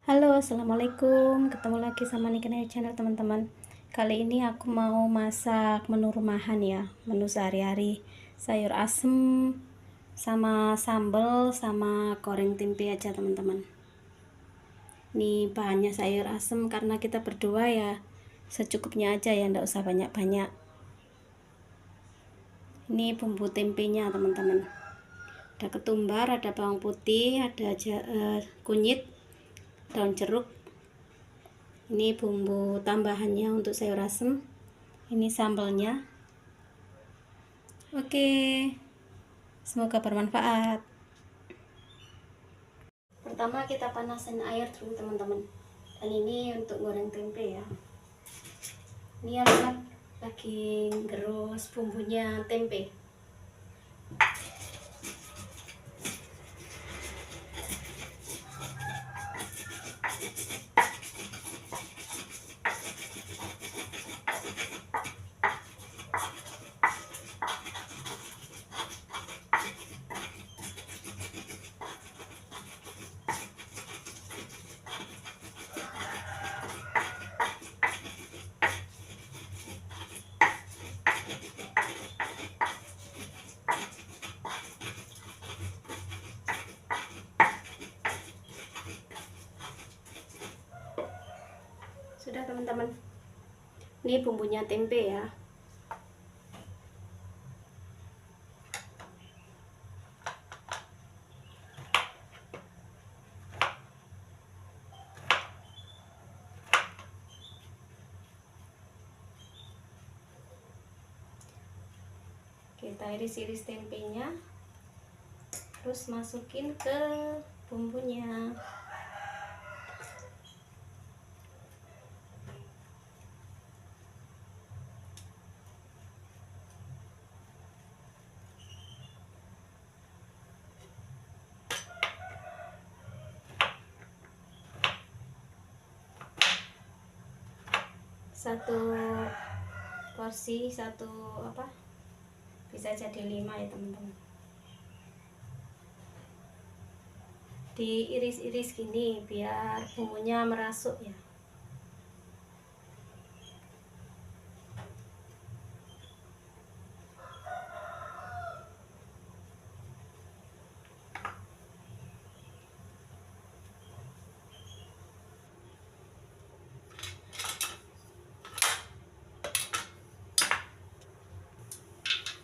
Halo, assalamualaikum. Ketemu lagi sama Nikita Channel, teman-teman. Kali ini aku mau masak menu rumahan ya, menu sehari-hari. Sayur asem sama sambal sama goreng tempe aja, teman-teman. Ini bahannya sayur asem karena kita berdua ya, secukupnya aja ya, ndak usah banyak-banyak. Ini bumbu tempenya, teman-teman. Ada ketumbar, ada bawang putih, ada kunyit, daun jeruk. Ini bumbu tambahannya untuk sayur asem. Ini sambalnya. Oke, semoga bermanfaat. Pertama kita panasin air dulu, teman-teman. Dan ini untuk goreng tempe ya. Ini aku lagi ngerus bumbunya tempe. Sudah, teman-teman. Ini bumbunya tempe ya. Kita iris-iris tempenya, terus masukin ke bumbunya. Satu porsi, bisa jadi 5 ya, teman-teman. Diiris-iris gini biar bumbunya merasuk ya.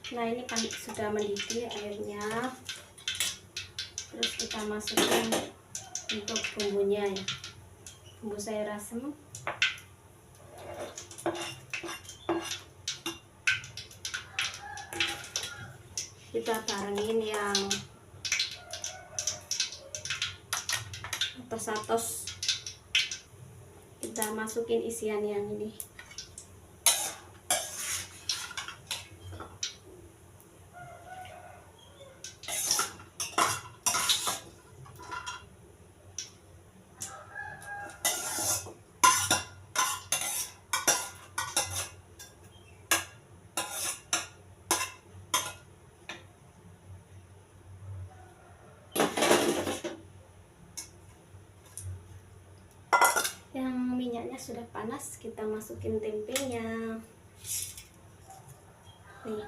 Nah, ini kan sudah mendidih airnya. Terus kita masukin untuk bumbunya ya, bumbu sayur asem. Kita barengin yang atos-atos, kita masukin isian yang ini. Yang minyaknya sudah panas, kita masukin tempenya. Nih.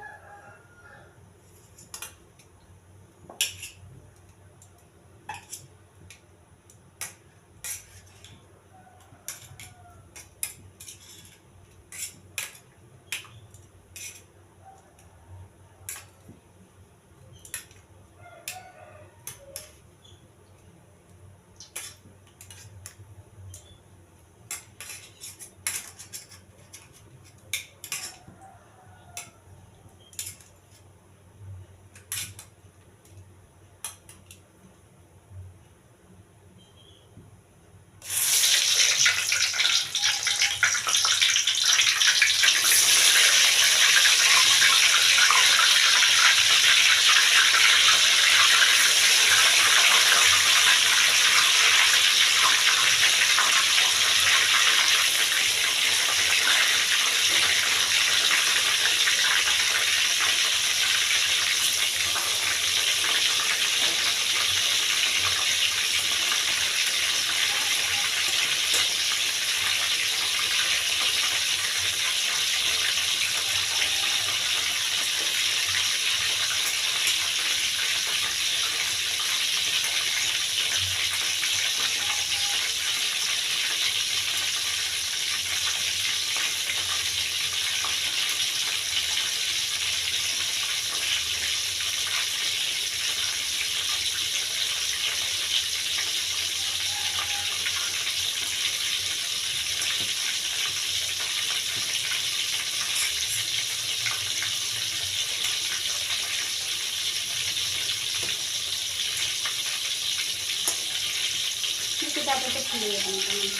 Ini ya teman-teman.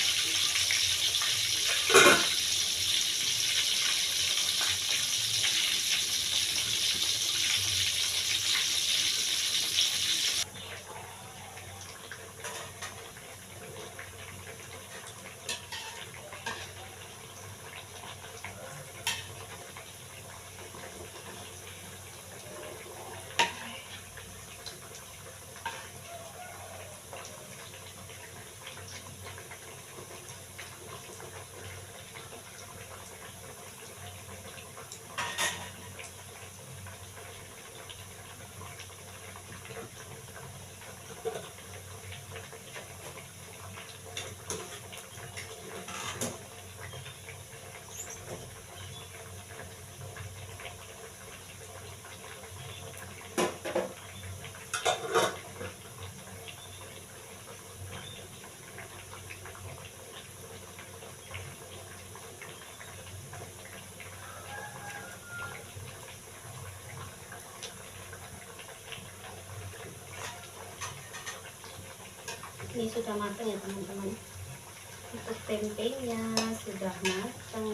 Ini sudah matang ya teman-teman. Untuk tempenya sudah matang.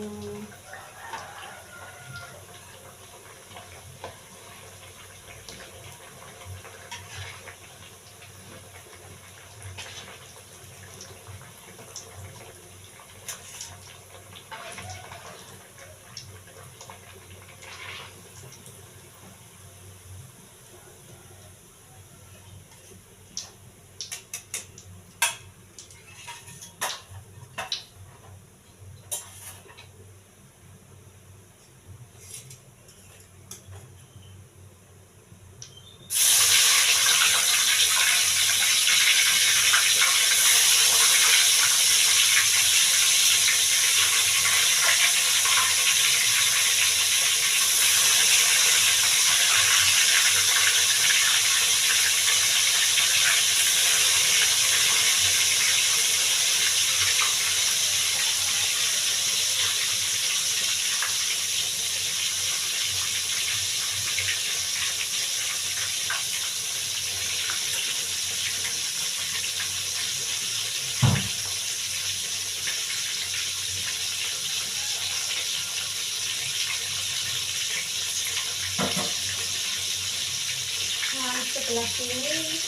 Nah, sebelah sini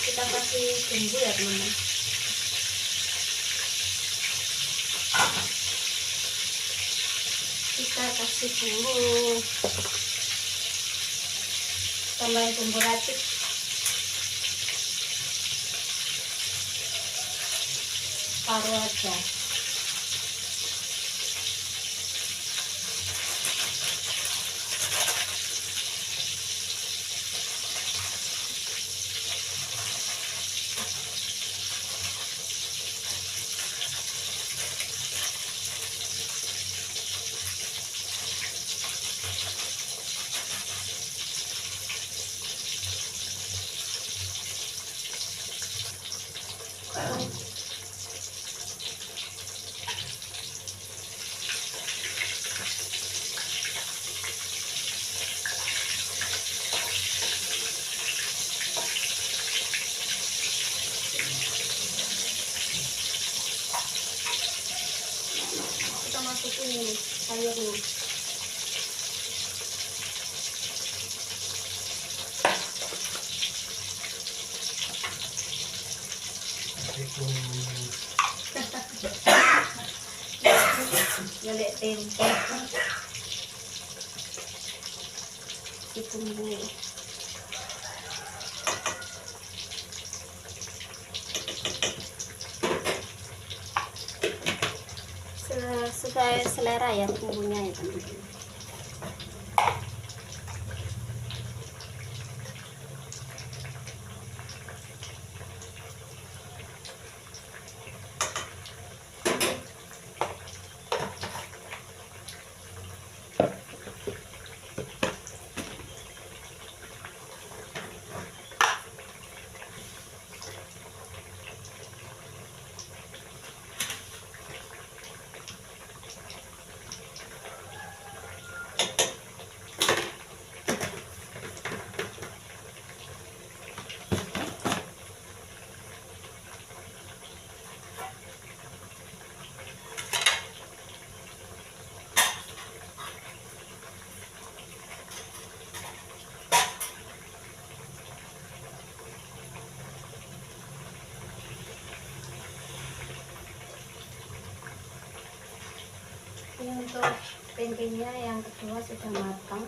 kita kasih bumbu ya teman-teman. Kita kasih bumbu, tambahin bumbu racik paruh aja. Kita masukin ini sayurnya. Gelek tempe, bumbu. Sesuai selera ya bumbunya ya teman-teman. Ini untuk tempenya yang kedua sudah matang.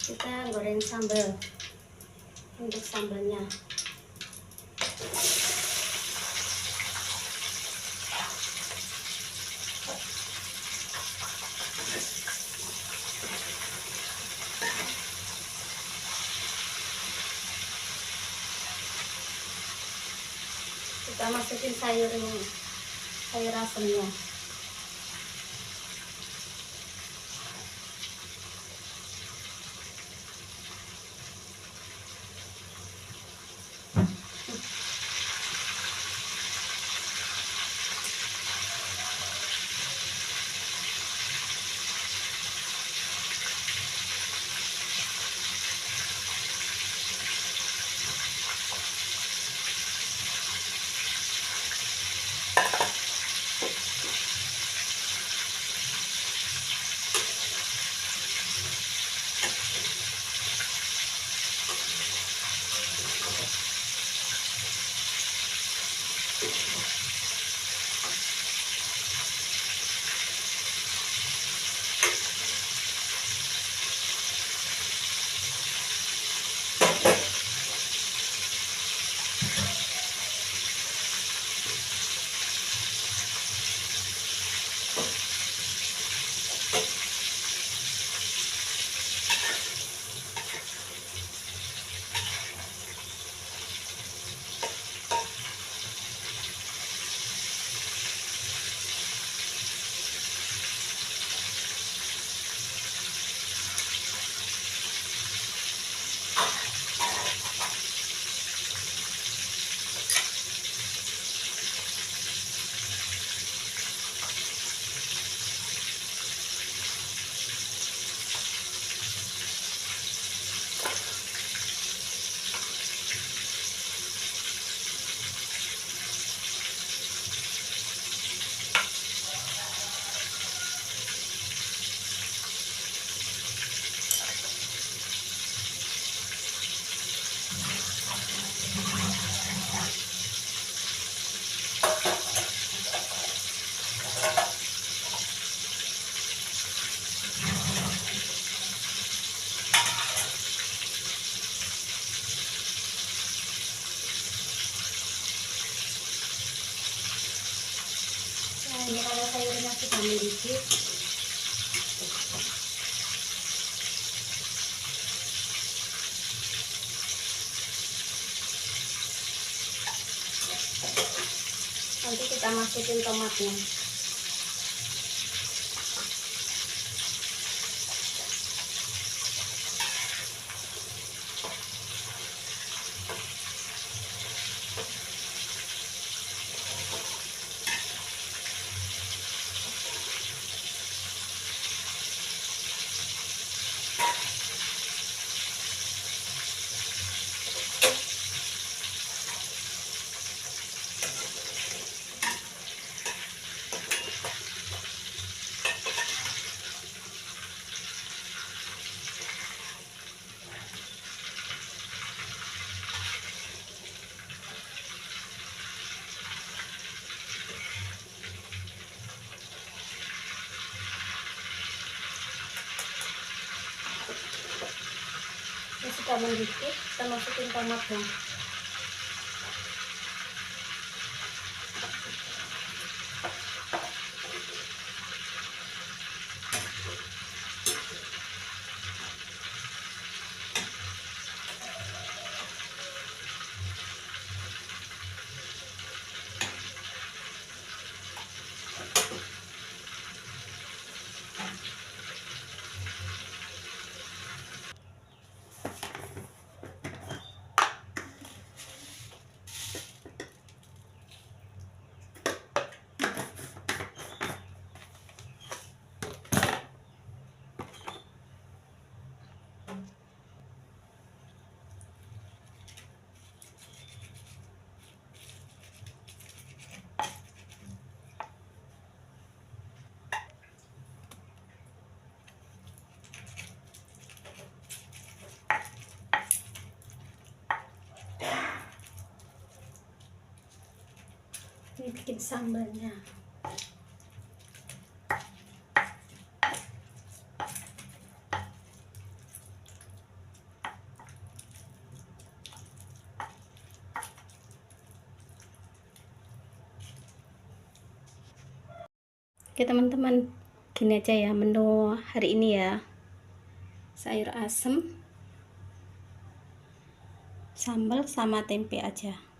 Kita goreng sambal. Untuk sambalnya kita masukin sayurnya, sayur asemnya. Nah, ini kalau sayurnya sudah mendidih, nanti kita masukin tomatnya. Ini sudah mendidih, kita masukin tomatnya. bikin sambalnya. Oke teman-teman, gini aja ya menu hari ini ya. Sayur asem, sambal sama tempe aja.